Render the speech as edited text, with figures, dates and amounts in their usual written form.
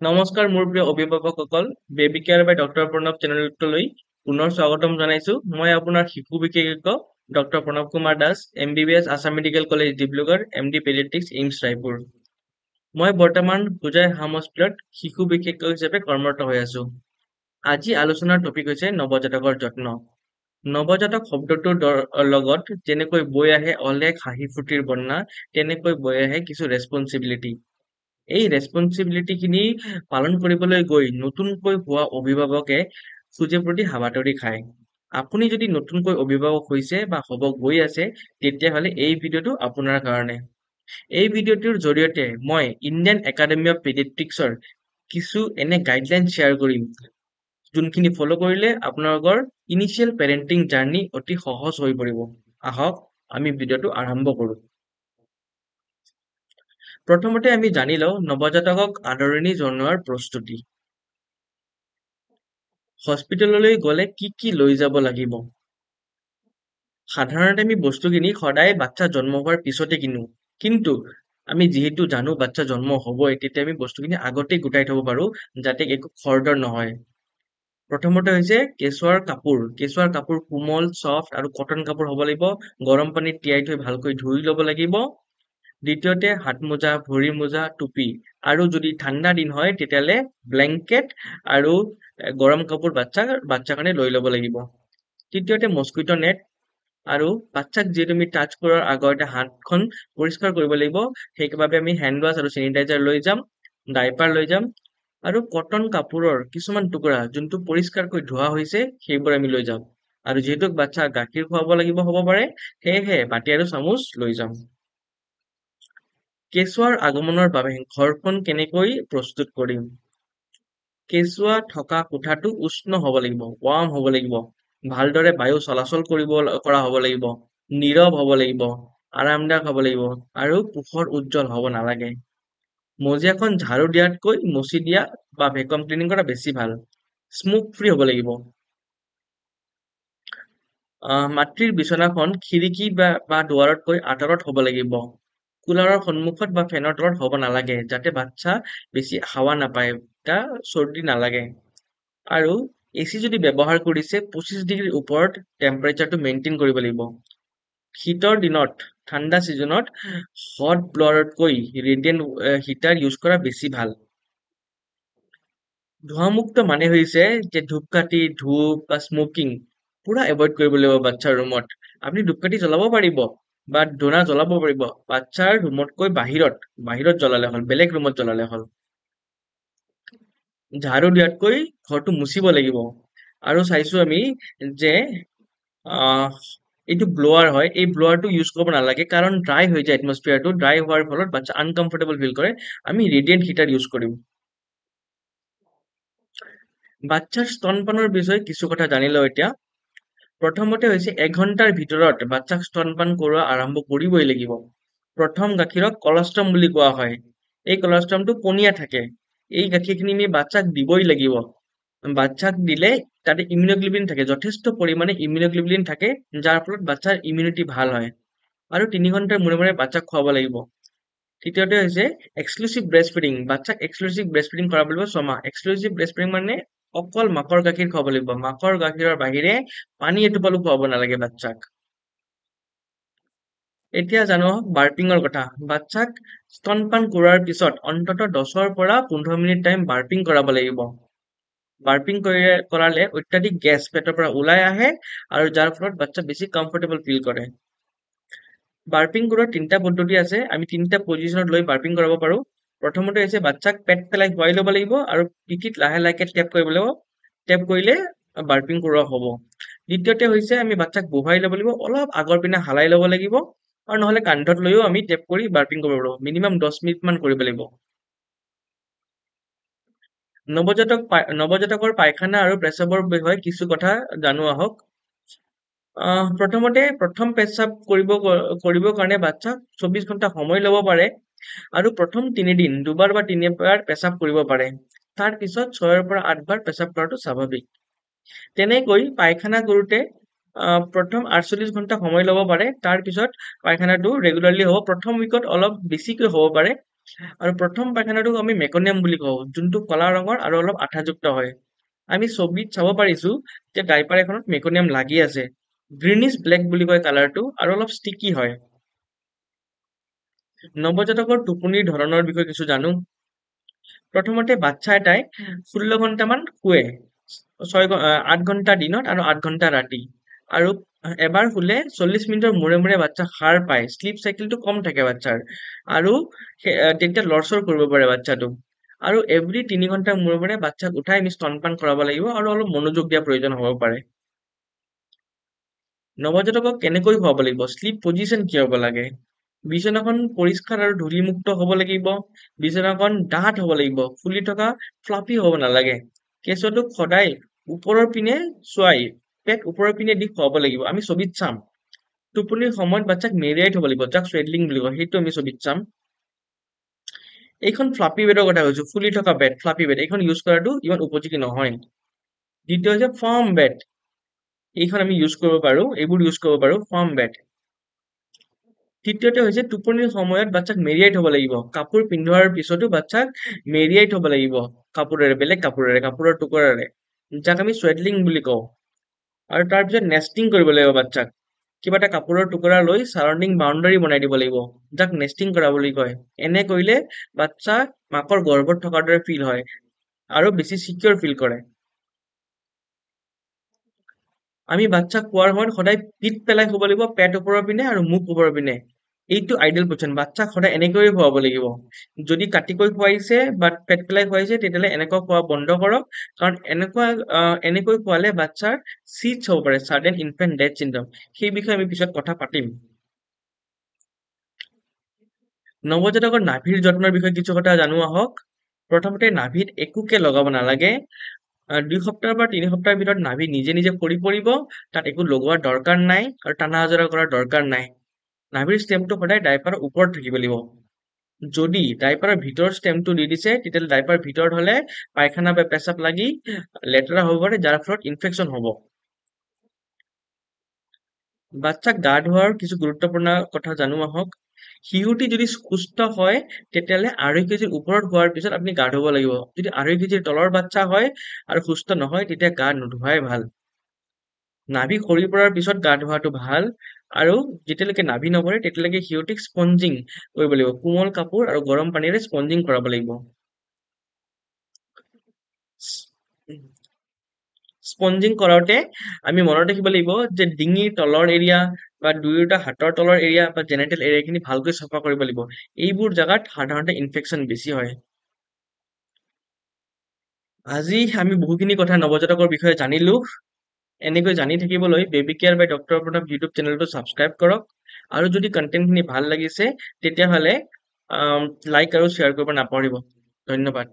নমস্কাৰ মোৰ প্ৰিয় অভিভাৱকসকল baby care by doctor Pranab চেনেলটোলৈ পুনৰ স্বাগতম জনাইছো মই আপোনাৰ শিশু বিশেষজ্ঞ doctor Pranab Kumar Das MBBS Assam medical college Dibrugarh MD paediatrics AIIMS Raipur মই বৰ্তমান হোজাই হাম হস্পিটেলত শিশু বিশেষজ্ঞ হিচাপে কৰ্মৰত হৈ আছো আজি আলোচনাৰ টপিক হৈছে নৱজাতকৰ যত্ন নৱজাতক শব্দটোৰ লগত যেনেকৈ বৈ আহে অলেখ হাঁহি ফুৰ্তিৰ বন্যা তেনেকৈ বৈ আহে কিছু ৰেছপন্সিবিলিটি এই ৰেছপন্সিবিলিটিখিনি পালন কৰিবলৈ গৈ নতুনকৈ হোৱা অভিভাৱকে চুজে প্ৰতি হাবাথুৰি খায়। আপুনি যদি নতুনকৈ অভিভাৱক হৈছে বা হ'ব গৈ আছে তেতিয়াহ'লে এই ভিডিঅ'টো আপোনাৰ কাৰণে। এই ভিডিঅ'টোৰ জৰিয়তে মই ইণ্ডিয়ান একাডেমি অফ পেডিয়াট্ৰিক্সৰ কিছু এনে গাইডলাইন শ্বেয়াৰ কৰিম যোনখিনি ফ'ল' কৰিলে আপোনালোকৰ ইনিচিয়েল পেৰেণ্টিং জাৰ্ণি অতি সহজ হৈ পৰিব। আহক আমি ভিডিঅ'টো আৰম্ভ কৰোঁ। প্ৰথমতে আমি জানি লওঁ নৱজাতকক আদৰণি জনোৱাৰ প্ৰস্তুতি। হস্পিটেললৈ গ'লে কি লৈ যাব লাগিব? সাধাৰণতে আমি বস্তুখিনি সদায় বাচ্চা জন্ম হোৱাৰ পিছতে কিনো। কিন্তু আমি যিহেতু জানো বাচ্চা জন্ম হ'বই, তেতিয়া আমি বস্তুখিনি আগতেই গোটাই থ'ব পাৰোঁ যাতে একো খৰদৰ নহয়। প্ৰথমতে হৈছে কেঁচুৱাৰ কাপোৰ কোমল, ছফ্ট আৰু কটন কাপোৰ হ'ব লাগিব। গৰম পানীত তিয়াই থৈ ভালকৈ ধুই ল'ব লাগিব। দ্বিতীয়তে হাত মোজা, ভৰি মোজা, টুপি আৰু যদি ঠাণ্ডা দিন হয় তেতিয়াহ'লে ব্লেংকেট আৰু গৰম কাপোৰ বাচ্চাৰ কাৰণে লৈ ল'ব লাগিব। তৃতীয়তে মস্কিটো নেট আৰু বাচ্চাক যিহেতু আমি টাচ কৰাৰ আগতে হাতখন পৰিষ্কাৰ কৰিব লাগিব সেইবাবে আমি হেণ্ড ৱাছ আৰু চেনিটাইজাৰ লৈ যাম, ডাইপাৰ লৈ যাম আৰু কটন কাপোৰৰ কিছুমান টুকুৰা যোনটো পৰিষ্কাৰকৈ ধোৱা হৈছে সেইবোৰ আমি লৈ যাম। আৰু যিহেতু বাচ্চাক গাখীৰ খুৱাব লাগিব হ'ব পাৰে সেয়েহে বাতি আৰু চামুচ লৈ যাম। কেঁচুৱাৰ আগমনৰ বাবে ঘৰখন কেনেকৈ প্ৰস্তুত কৰিম? কেঁচুৱা থকা কোঠাটো উষ্ণ হ'ব লাগিব, ৱাৰ্ম হ'ব লাগিব। ভালদৰে বায়ু চলাচল কৰা হ'ব লাগিব, নীৰৱ হ'ব লাগিব, আৰামদায়ক হ'ব লাগিব আৰু পোহৰ উজ্জ্বল হ'ব নালাগে। মজিয়াখন ঝাৰু দিয়াতকৈ মচি দিয়া বা ভেকুৱাম ক্লিনিং কৰা বেছি ভাল। স্মোক ফ্ৰী হ'ব লাগিব। মাতৃৰ বিচনাখন খিৰিকী বা দুৱাৰতকৈ আঁতৰত হ'ব লাগিব। কুলাৰৰ সন্মুখত বা ফেনৰ তলত হ'ব নালাগে যাতে বাচ্চা বেছি হাৱা নাপায় বা চৰ্দি নালাগে। আৰু AC যদি ব্যৱহাৰ কৰিছে 25 ডিগ্ৰীৰ ওপৰত টেম্পাৰেচাৰটো মেইনটেইন কৰিব লাগিব। শীতৰ দিনত ঠাণ্ডা ছিজনত হট ব্লৱাৰতকৈ ৰেডিয়েণ্ট হিটাৰ ইউজ কৰা বেছি ভাল। ধোঁৱামুক্ত মানে হৈছে যে ধূপকাঠি, ধূপ বা স্মকিং পুৰা এভইড কৰিব লাগিব বাচ্চাৰ ৰুমত। আপুনি ধূপকাঠি জ্বলাব পাৰিব বা ধূনা জ্বলাব পাৰিব বাচ্চাৰ ৰুমতকৈ বাহিৰত জ্বলালে হ'ল, বেলেগ ৰুমত জ্বলালে হ'ল। ঝাৰু দিয়াতকৈ ঘৰটো মুচিব লাগিব। আৰু চাইছো আমি যে এইটো ব্লোৱাৰ হয়, এই ব্লোৱাৰটো ইউজ কৰিব নালাগে কাৰণ ড্ৰাই হৈ যায় এটমস্ফিয়াৰটো, ড্ৰাই হোৱাৰ ফলত বাচ্চা আনকমফৰ্টেবল ফিল কৰে। আমি ৰেডিয়েণ্ট হিটাৰ ইউজ কৰিম। বাচ্চাৰ স্তনপানৰ বিষয়ে কিছু কথা জানি লওঁ এতিয়া। প্ৰথমতে হৈছে 1 ঘণ্টাৰ ভিতৰত বাচ্চাক স্তনপান কৰোৱা আৰম্ভ কৰিবই লাগিব। প্ৰথম গাখীৰক কলষ্ট্ৰম বুলি কোৱা হয়। এই কলষ্ট্ৰমটো পনীয়া থাকে। এই গাখীৰখিনি আমি বাচ্চাক দিবই লাগিব। বাচ্চাক দিলে তাতে ইমিউনোগ্লোবিন থাকে, যথেষ্ট পৰিমাণে ইমিউনোগ্লোবিন থাকে যাৰ ফলত বাচ্চাৰ ইমিউনিটি ভাল হয়। আৰু 3 ঘণ্টাৰ মূৰে মূৰে বাচ্চাক খুৱাব লাগিব। তৃতীয়তে হৈছে এক্সক্লুচিভ ব্ৰেষ্ট ফিডিং। বাচ্চাক এক্সক্লুচিভ ব্ৰেষ্ট ফিডিং কৰাব লাগিব 6 মাহ। এক্সক্লুচিভ ব্ৰেষ্ট ফিডিং মানে অকল মাকৰ গাখীৰ খুৱাব লাগিব। মাকৰ গাখীৰৰ বাহিৰে পানী এটোপালো খুৱাব নালাগে বাচ্চাক। এতিয়া জানো বাৰ্পিঙৰ কথা। বাচ্চাক স্তনপান কৰোৱাৰ পিছত অন্ততঃ 10 পৰা 15 মিনিট টাইম বাৰ্পিং কৰাব লাগিব। বাৰ্পিং কৰালে অত্যাধিক গেছ পেটৰ পৰা ওলাই আহে আৰু যাৰ ফলত বাচ্চা বেছি কমফৰ্টেবল ফিল কৰে। বাৰ্পিং কৰাৰ 3টা পদ্ধতি আছে। আমি 3টা পজিশ্যনত লৈ বাৰ্পিং কৰাব পাৰোঁ। প্ৰথমতে হৈছে বাচ্চাক পেট পেলাই শুৱাই ল'ব লাগিব আৰু পিঠিত লাহে লাহেকে টেপ কৰিব লাগিব। টেপ কৰিলে বাৰ্পিং কৰোৱা হ'ব। দ্বিতীয়তে হৈছে আমি বাচ্চাক বহুৱাই ল'ব লাগিব, অলপ আগৰ পিনে হালাই ল'ব লাগিব আৰু নহ'লে কান্ধত লৈও আমি টেপ কৰি বাৰ্পিং কৰিব পাৰোঁ। মিনিমাম 10 মিনিট মান কৰিব লাগিব। নৱজাতকৰ পায়খানা আৰু পেচাবৰ বিষয়ে কিছু কথা জানো আহক। প্ৰথম পেচাব কৰিবৰ কাৰণে বাচ্চাক 24 ঘণ্টা সময় ল'ব পাৰে আৰু প্ৰথম 3 দিন 2 বাৰ বা 3 বাৰ পেচাব কৰিব পাৰে। তাৰ পিছত 6 পৰা 8 বাৰ পেচাব কৰাটো স্বাভাৱিক। তেনেকৈ পায়খানা কৰোঁতে প্ৰথম 48 ঘণ্টা সময় ল'ব পাৰে। তাৰ পিছত পায়খানাটো ৰেগুলাৰলি হ'ব। প্ৰথম উইকত অলপ বেছিকৈ হ'ব পাৰে। আৰু প্ৰথম পায়খানাটোক আমি মেকনিয়াম বুলি কওঁ, যোনটো কলা ৰঙৰ আৰু অলপ আঠাযুক্ত হয়। আমি ছবিত চাব পাৰিছো যে ডাইপাৰ এখনত মেকনিয়াম লাগি আছে। গ্ৰীনিছ ব্লেক বুলি কয় কালাৰটো আৰু অলপ ষ্টিকি হয়। নৱজাতকৰ টোপনিৰ ধৰণৰ বিষয়ে কিছু জানো। প্ৰথমতে বাচ্চা এটাই 16 ঘণ্টামান শুৱে। 8 ঘণ্টা দিনত আৰু 8 ঘণ্টা ৰাতি। আৰু এবাৰ শুলে 40 মিনিটৰ মূৰে মূৰে বাচ্চা সাৰ পায়। শ্লিপ চাইকেলটো কম থাকে বাচ্চাৰ। আৰু তেতিয়া লৰচৰ কৰিব পাৰে বাচ্চাটো। আৰু এভৰি 3 ঘণ্টাৰ মূৰে মূৰে বাচ্চাক উঠাই আমি স্তনপান কৰাব লাগিব আৰু অলপ মনোযোগ দিয়া প্ৰয়োজন হ'ব পাৰে। নৱজাতকক কেনেকৈ খুৱাব লাগিব? শ্লিপ পজিশ্যন কি হ'ব লাগে? বিছনাখন পৰিষ্কাৰ আৰু ধূলিমুক্ত হ'ব লাগিব। বিছনাখন ডাঠ হ'ব লাগিব। ফুলি থকা ফ্লাফি হ'ব নালাগে। কেঁচুৱাটোক সদায় ওপৰৰ পিনে চোৱাই পেট ওপৰৰ পিনে দি খুৱাব লাগিব। আমি ছবিত চাম। টোপনিৰ সময়ত বাচ্চাক মেৰিয়াই থ'ব লাগিব, যাক চুৱেডলিং বুলি কয়, সেইটো আমি ছবিত চাম। এইখন ফ্লাফি বেডৰ কথা কৈছো, ফুলি থকা বেড, ফ্লাফি বেড। এইখন ইউজ কৰাটো ইমান উপযোগী নহয়। দ্বিতীয় হৈছে ফাৰ্ম বেড। এইখন আমি ইউজ কৰিব পাৰো, এইবোৰ ইউজ কৰিব পাৰো, ফাৰ্ম বেড। তৃতীয়তে হৈছে টোপনিৰ সময়ত বাচ্চাক মেৰিয়াই থ'ব লাগিব। কাপোৰ পিন্ধোৱাৰ পিছতো বাচ্চাক মেৰিয়াই থ'ব লাগিব কাপোৰেৰে, বেলেগ কাপোৰেৰে, কাপোৰৰ টুকুৰাৰে, যাক আমি চুৱেডলিং বুলি কওঁ। আৰু তাৰপিছত নেষ্টিং কৰিব লাগিব বাচ্চাক। কিবা এটা কাপোৰৰ টুকুৰা লৈ চাৰাউণ্ডিং বাউণ্ডাৰী বনাই দিব লাগিব, যাক নেষ্টিং কৰা বুলি কয়। এনে কৰিলে বাচ্চা মাকৰ গৰ্ভত থকাৰ দৰে ফিল হয় আৰু বেছি চিকিউৰ ফিল কৰে। আমি বাচ্চাক খোৱাৰ সময়ত সদায় পিঠ পেলাই শুব লাগিব, পেট ওপৰৰ পিনে আৰু মুখ ওপৰৰ পিনে। এইটো আইডিয়েল পজিশ্যন। বাচ্চাক সদায় এনেকৈয়ে খুৱাব লাগিব। যদি কাটিকৈ খুৱাইছে বা পেট পেলাই খুৱাইছে, তেতিয়াহ'লে এনেকুৱা খোৱা বন্ধ কৰক, কাৰণ এনেকৈ খোৱালে বাচ্চাৰ চিটছ হ'ব পাৰে, ছাডেন ইনফেণ্ট ডেথ চিণ্ড্ৰম। সেই বিষয়ে আমি পিছত কথা পাতিম। নৱজাতকৰ নাভিৰ যত্নৰ বিষয়ে কিছু কথা জানো আহক। প্ৰথমতে নাভিত একোকে লগাব নালাগে। 2 সপ্তাহ বা 3 সপ্তাহৰ ভিতৰত নাভি নিজে নিজে সৰি পৰিব, তাত একো লগোৱাৰ দৰকাৰ নাই আৰু টানা আজৰা কৰাৰ দৰকাৰ নাই। নাভিৰ ষ্টেমটো সদায় ডাইপাৰৰ ওপৰত থাকিব লাগিব। যদি ডাইপাৰৰ ভিতৰৰ ষ্টেমটো দি দিছে, তেতিয়াহ'লে ডাইপাৰ ভিতৰত হ'লে পায়খানা বা পেচাব লাগি লেতেৰা হ'ব পাৰে, যাৰ ফলত ইনফেকশ্যন হ'ব। বাচ্চাক গা ধোৱাৰ কিছু গুৰুত্বপূৰ্ণ কথা জানো আহক। শিশুটি যদি সুস্থ হয়, তেতিয়াহ'লে 2.5 কেজিৰ ওপৰত হোৱাৰ পিছত আপুনি গা ধুব লাগিব। যদি 2.5 কেজিৰ তলৰ বাচ্চা হয় আৰু সুস্থ নহয়, তেতিয়া গা নোধোৱাই ভাল। নাভি সৰি পৰাৰ পিছত গা ধোৱাটো ভাল। আৰু যেতিয়ালৈকে নাভি নপৰে, তেতিয়ালৈকে শিশুটিক স্পঞ্জিং কৰিব লাগিব। কোমল কাপোৰ আৰু গৰম পানীৰে স্পঞ্জিং কৰাব লাগিব। স্পঞ্জিং কৰাওঁতে আমি মনত ৰাখিব লাগিব যে ডিঙিৰ তলৰ এৰিয়া বা দুয়োটা হাতৰ তলৰ এৰিয়া বা জেনেটেল এৰিয়াখিনি ভালকৈ চাফা কৰিব লাগিব। এইবোৰ জাগাত সাধাৰণতে ইনফেকশ্যন বেছি হয়। আজি আমি বহুখিনি কথা নৱজাতকৰ বিষয়ে জানিলো। এনেকৈ জানি থাকিবলৈ baby care by doctor Pranab YouTube চেনেলটো ছাবস্ক্ৰাইব কৰক। আৰু যদি কণ্টেণ্টখিনি ভাল লাগিছে, তেতিয়াহ'লে লাইক আৰু শ্বেয়াৰ কৰিব নাপাহৰিব। ধন্যবাদ।